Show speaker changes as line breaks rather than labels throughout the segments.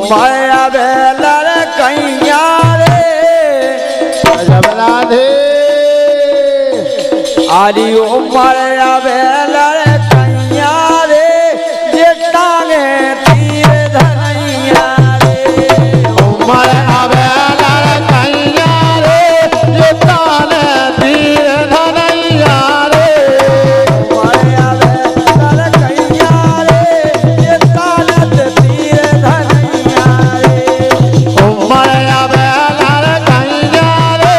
माया baler कैया रे
जबला दे
आरी ओ माया बेलर कैया रे जेटाने तीर धनैया रे
माया बेलर कैया रे जेटाने तीर धनैया रे
माया बेलर कैया रे जेटाने तीर धनैया रे
माया बेलर कैया रे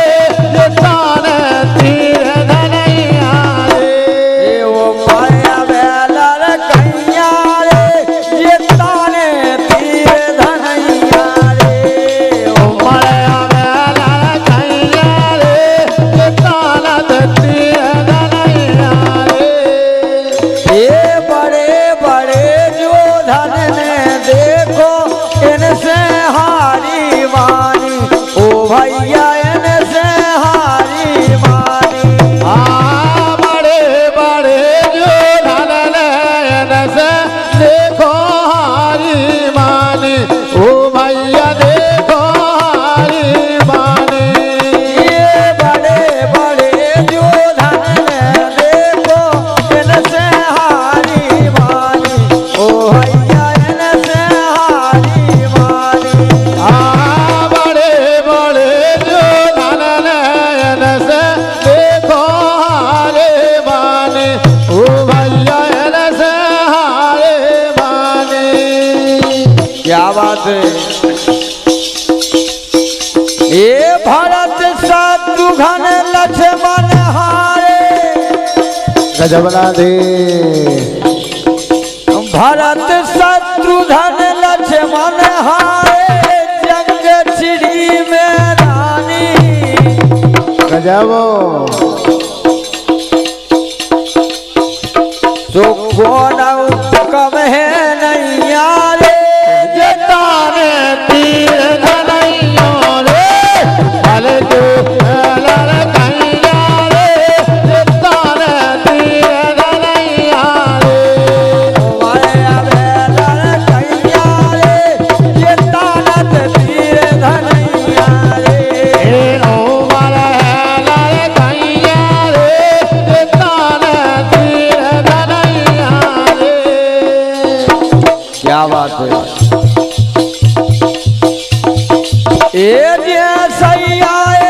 जेटाने तीर धनैया रे
ओ माया बेलर कैया रे जेटाने तीर धनैया रे ओ
माया बेलर कैया रे जेटाने तीर धनैया रे
ये बड़े बड़े जो धन ने देखो इनसे हारी वानी ओ भैया इनसे हारी वानी
बड़े बड़े जो धन नयन से देखो हारी मानी ओ भैया देखो हारी मानी
ये बड़े बड़े जो धन ने देखो इनसे हारी वानी ओ भैया इनसे हारी वानी
बड़े बड़े जो धन नयन से देखो हारे मानी ओ भैया से हारे मानी
क्या बात है ये भरत शत्रुघ्न लक्ष्मण हारे
गजबला दे
भरत शत्रुघ्न लक्ष्मण हारे जंग छिड़ी में रानी
गजबो
तो कौन कम है नैया रे
जताने तीर धनैया रे भल जो लड़ कैया रे जताने तीर धनैया रे
माया बेलर कैया रे ये तानत तीर धनैया रे
ओ मारा लड़ कैया रे जताने तीर धनैया रे
क्या बात है ए जैसा आए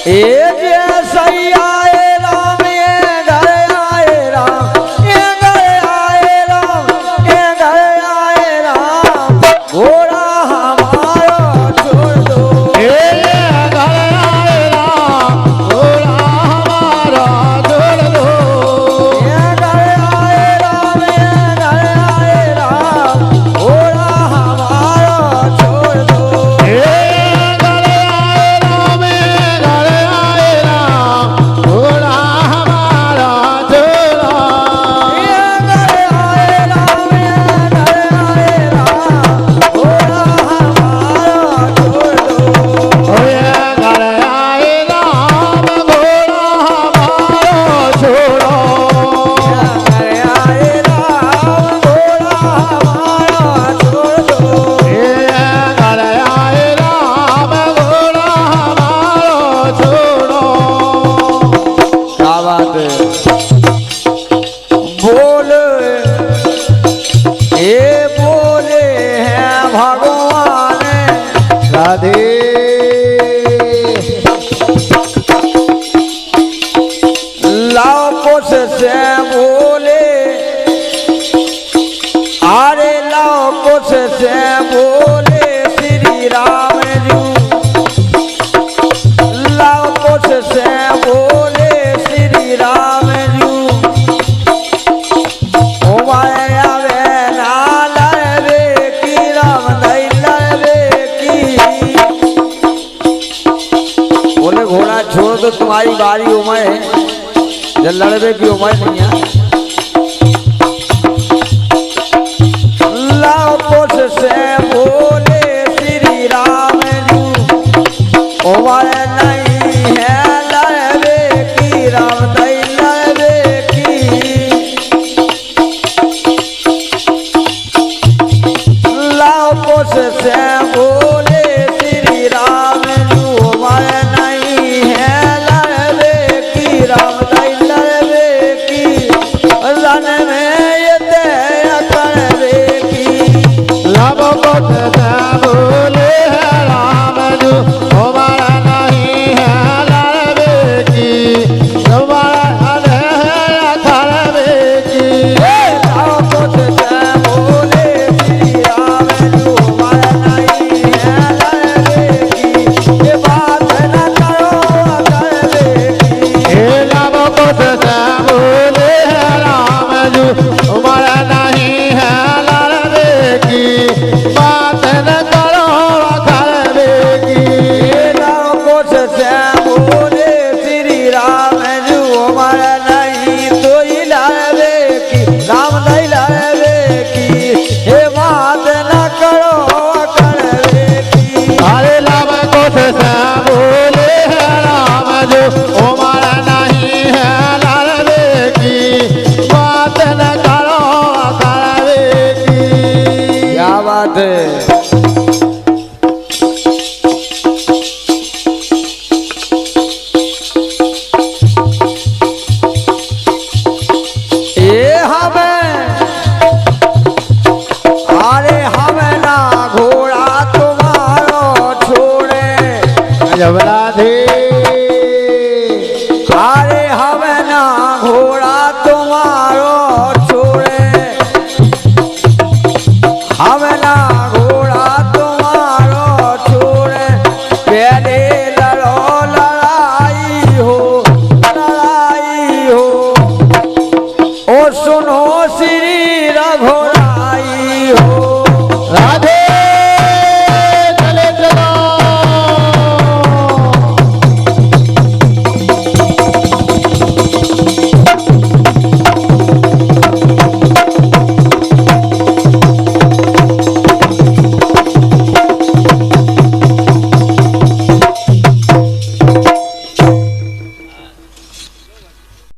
ए जैसा आए राम ये घर आए राम ये घर आए राम ये घर आए राम घोड़ा हमारा छोड़ दो
घर आए राम घोड़ा हमारा छोड़ दो
ये घर आए राम ये घर आए राम घोड़ा हमारा छोड़ दो
घर आए राम घोड़ा हमारा छोड़ा
ये घर आए राम ये घर आए राम घोड़ा हमारा छोड़ दो
घर आए राम घोड़ा हमारा छोड़ो
घर आए राम घोड़ा हमारा छोड़ दो
घर आए राम घोड़ा हमारा छोड़ो
क्या बात है बोल ये बोले हैं भगवान
राधे
लाओ कुछ से बोले अरे लाओ कुछ से बोले श्री राम जी लाओ कुछ से बोले श्री राम जी ओ माया वे ना लड़बे की राम नहीं लड़बे की बोले घोड़ा छोड़ दो तुम्हारी बारी उमर है जब लड़बे की उमर नहीं है लाओ कुछ से बोले श्री राम जी उमर नहीं है लड़बे की राम नहीं लड़बे की से बोले श्री राम जी उमर नहीं है लड़बे की राम दई लड़बे की रण में ये दया करबे की
लब कुछ से बोले राम जी उमर नहीं है लड़बे की तुम्हारा है करबे की
सब कुछ से बोले श्री राम जी उमर नहीं है लड़बे की ये बात न करो करबे की
हे लब कुछ से बोले राम जी उमर नहीं है लड़बे की बात न करो करबे की
सब कुछ से बोले श्री राम जी उमर नहीं तो ही लड़बे की राम नहीं लड़बे की हे बात न करो करबे की
अरे लब कुछ से बोले राम जी उमर नहीं है लड़बे की बात न करो करबे की
क्या बात है ये हमें अरे हमें ना घोड़ा तुम्हारो छोड़े
जब राधे
अरे हमें ना घोड़ा तुम्हारो छोड़े हमें ना घोड़ा तुम्हारो छोड़े पहले लड़ो लड़ाई हो ओ सुनो श्री रघुनाथ